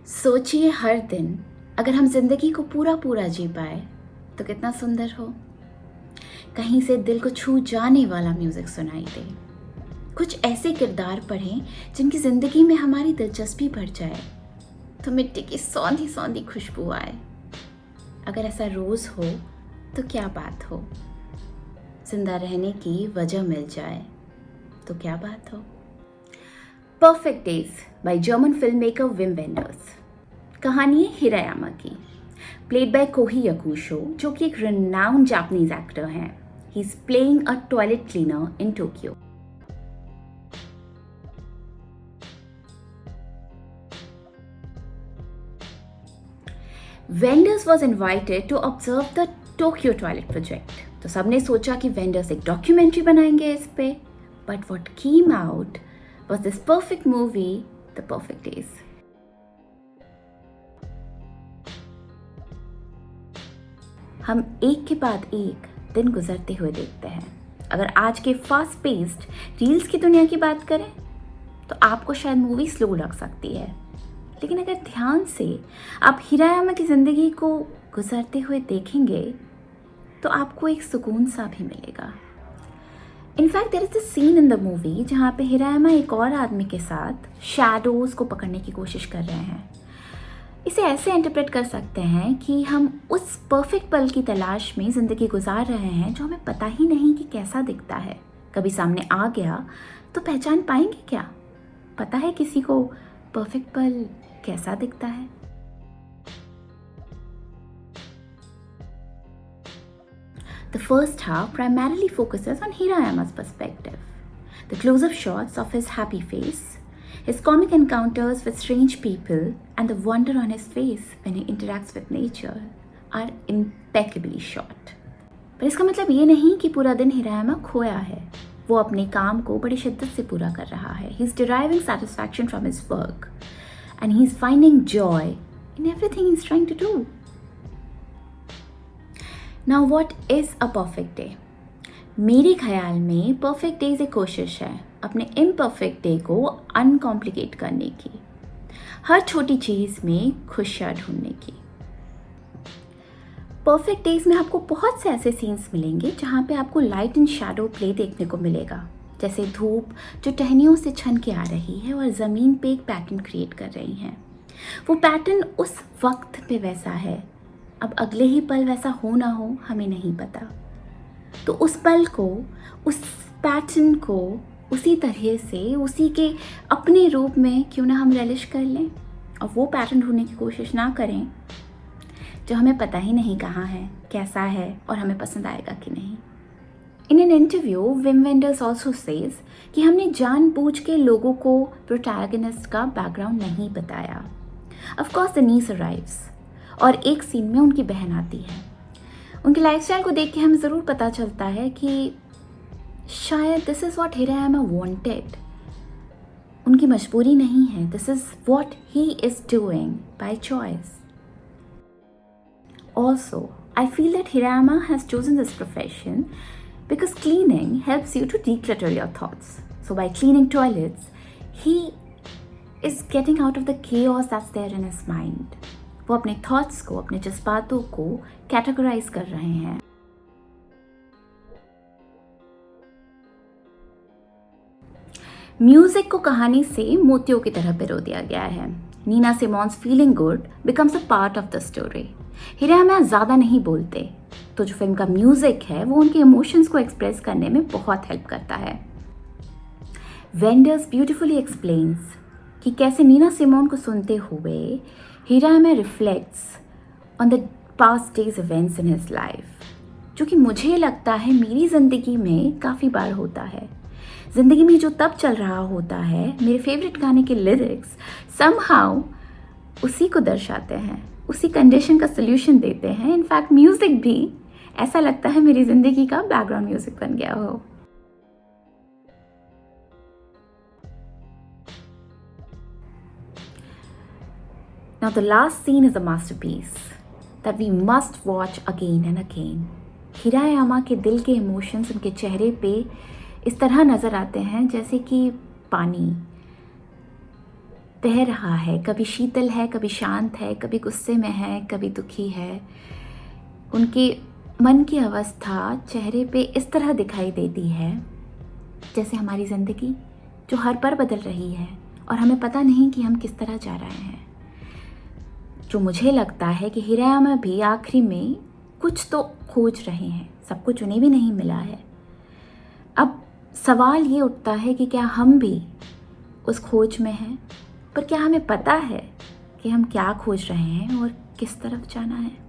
सोचिए हर दिन अगर हम जिंदगी को पूरा पूरा जी पाए तो कितना सुंदर हो। कहीं से दिल को छू जाने वाला म्यूजिक सुनाई दे, कुछ ऐसे किरदार पढ़ें जिनकी जिंदगी में हमारी दिलचस्पी बढ़ जाए, तो मिट्टी की सौंधी सौंधी खुशबू आए। अगर ऐसा रोज हो तो क्या बात हो, जिंदा रहने की वजह मिल जाए तो क्या बात हो। Perfect days by German film maker Vim vendors. कहानी है हिरायामा की, प्लेड बाय कोही याकुशो, जो कि एक रिनाउंड जापानीज एक्टर हैं। He is playing a toilet cleaner in Tokyo. Wenders was invited to observe the Tokyo toilet project. तो सबने सोचा कि वेंडर्स एक डॉक्यूमेंट्री बनाएंगे इस पे, but what came out was this perfect movie, the perfect days. हम एक के बाद एक दिन गुजरते हुए देखते हैं। अगर आज के फास्ट पेस्ड रील्स की दुनिया की बात करें तो आपको शायद मूवी स्लो लग सकती है, लेकिन अगर ध्यान से आप हिरायामा की ज़िंदगी को गुजरते हुए देखेंगे तो आपको एक सुकून सा भी मिलेगा। In fact there is this scene in the movie जहाँ पे हिरायामा एक और आदमी के साथ शैडोज को पकड़ने की कोशिश कर रहे हैं। इसे ऐसे इंटरप्रेट कर सकते हैं कि हम उस परफेक्ट पल की तलाश में ज़िंदगी गुजार रहे हैं जो हमें पता ही नहीं कि कैसा दिखता है। कभी सामने आ गया तो पहचान पाएंगे क्या? पता है किसी को परफेक्ट पल कैसा दिखता है? The first half primarily focuses on Hirayama's perspective. The close-up shots of his happy face, his comic encounters with strange people, and the wonder on his face when he interacts with nature are impeccably shot. पर इसका मतलब ये नहीं कि पूरा दिन हिरायामा खोया है। वो अपने काम को बड़ी शिद्दत से पूरा कर रहा है। He is deriving satisfaction from his work, and he is finding joy in everything he is trying to do. Now what is a perfect day? मेरे ख्याल में परफेक्ट डेज एक कोशिश है अपने इम्परफेक्ट डे को अनकॉम्प्लिकेट करने की, हर छोटी चीज़ में खुशियाँ ढूंढने की। परफेक्ट डेज में आपको बहुत से ऐसे सीन्स मिलेंगे जहाँ पे आपको लाइट एंड शैडो प्ले देखने को मिलेगा, जैसे धूप जो टहनियों से छन के आ रही है और ज़मीन पे एक पैटर्न क्रिएट कर रही है। वो पैटर्न उस वक्त पे वैसा है, अब अगले ही पल वैसा हो ना हो हमें नहीं पता। तो उस पल को, उस पैटर्न को उसी तरह से, उसी के अपने रूप में क्यों ना हम रिलिश कर लें और वो पैटर्न ढूंढने की कोशिश ना करें जो हमें पता ही नहीं कहाँ है, कैसा है और हमें पसंद आएगा कि नहीं। In an interview Vim vendors also says कि हमने जानबूझ के लोगों को प्रोटैगनिस्ट का बैकग्राउंड नहीं बताया। Of course the niece arrives और एक सीन में उनकी बहन आती है। उनकी लाइफस्टाइल को देख के हमें ज़रूर पता चलता है कि शायद this is what Hirayama wanted. उनकी मजबूरी नहीं है, this is what he is doing by choice. Also I feel that Hirayama has chosen this profession because cleaning helps you to declutter your thoughts. So by cleaning toilets, he is getting out of the chaos that's there in his mind. वो अपने thoughts को, अपने जज्बातों को categorise कर रहे हैं। Music को कहानी से मोतियों की तरह पिरो दिया गया है। Nina Simone's feeling good becomes a part of the story. Hirayama ज़्यादा नहीं बोलते, तो जो फिल्म का म्यूजिक है वो उनके इमोशंस को एक्सप्रेस करने में बहुत हेल्प करता है। वेंडर्स ब्यूटिफुली एक्सप्लेन्स कि कैसे नीना सिमोन को सुनते हुए Hirayama reflects on the past days events in his life, जो कि मुझे लगता है मेरी ज़िंदगी में काफ़ी बार होता है। ज़िंदगी में जो तब चल रहा होता है, मेरे फेवरेट गाने के लिरिक्स समहाउ उसी को दर्शाते हैं, उसी कंडीशन का सल्यूशन देते हैं। इनफैक्ट म्यूज़िक भी ऐसा लगता है मेरी ज़िंदगी का बैकग्राउंड म्यूज़िक बन गया हो। Now the last scene is a masterpiece that we must watch again and again. हिरायामा के दिल के इमोशंस उनके चेहरे पे इस तरह नज़र आते हैं जैसे कि पानी। बह रहा है, कभी शीतल है, कभी शांत है, कभी गुस्से में है, कभी दुखी है। उनके मन की अवस्था चेहरे पे इस तरह दिखाई देती है जैसे हमारी ज़िंदगी जो हर पल बदल रही है और हमें पता नहीं कि हम किस तरह जा रहे हैं। जो मुझे लगता है कि हिरायामा भी आखिरी में कुछ तो खोज रहे हैं, सब कुछ उन्हें भी नहीं मिला है। अब सवाल ये उठता है कि क्या हम भी उस खोज में हैं, पर क्या हमें पता है कि हम क्या खोज रहे हैं और किस तरफ जाना है?